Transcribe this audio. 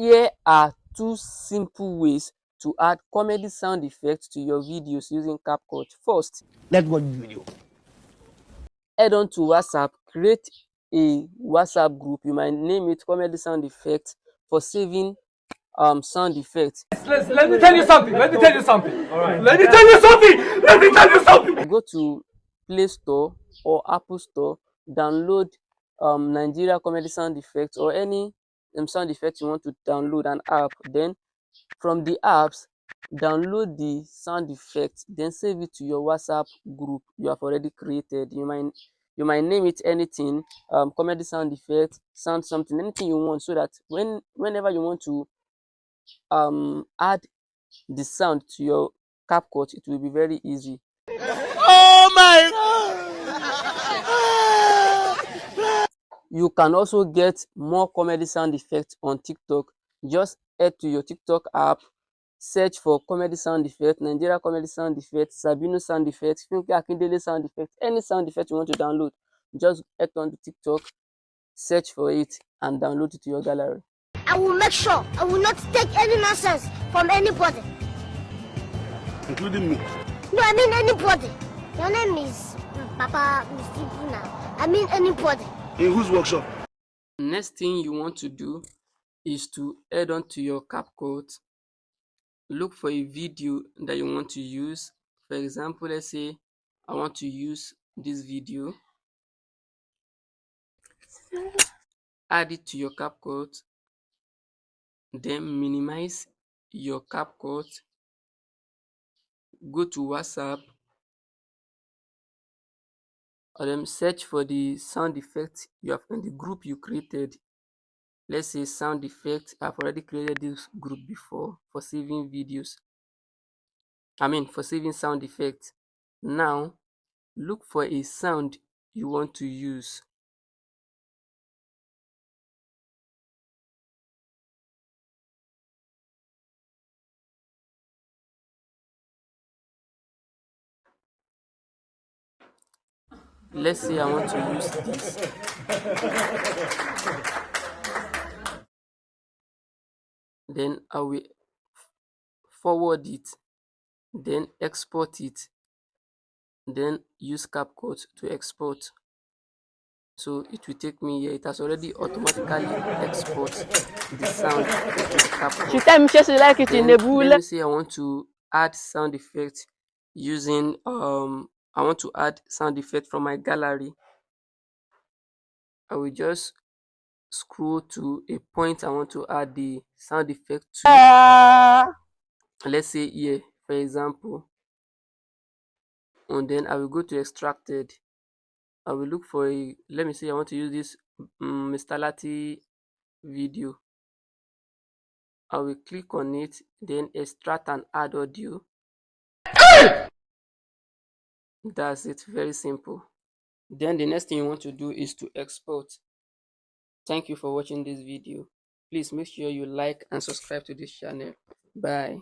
Here are two simple ways to add comedy sound effects to your videos using Capcut. First, Let's watch the video. head on to WhatsApp, create a WhatsApp group. You might name it comedy sound effects for saving sound effects. Let me tell you something. Let me tell you something. All right. Let me tell you something. Let me tell you something. Go to Play Store or Apple Store, download Nigeria comedy sound effects or any sound effects you want to download an app. Then from the apps, download the sound effect, then save it to your WhatsApp group you have already created. You might name it anything, comedy sound effect, sound something, anything you want, so that whenever you want to add the sound to your CapCut, it will be very easy. Oh my You can also get more comedy sound effects on TikTok. Just head to your TikTok app, search for comedy sound effect, Nigeria comedy sound effect, Sabino sound effect, Funke Akindele sound effect, any sound effect you want to download. Just head on the TikTok, search for it, and download it to your gallery. I will make sure I will not take any nonsense from anybody. including me. No, I mean anybody. Your name is Papa Mr. now. I mean anybody. In whose workshop? Next thing you want to do is to head on to your CapCut, look for a video that you want to use. For example, let's say I want to use this video. Add it to your CapCut, then minimize your CapCut, go to WhatsApp, and then search for the sound effect you have in the group you created. Let's say sound effect. I've already created this group before for saving videos. For saving sound effects. Now look for a sound you want to use. Let's say I want to use this. Then I will forward it, then export it, then use CapCut to export. So it will take me here. It has already automatically export the sound into CapCut. Then let me say I want to add sound effect using I want to add sound effect from my gallery. I will just scroll to a point I want to add the sound effect to. Let's say here, for example, and then I will go to extracted. I will look for let me say I want to use this Mr. Lati video. I will click on it, then extract and add audio. That's it, very simple. Then the next thing you want to do is to export. Thank you for watching this video. Please make sure you like and subscribe to this channel. Bye.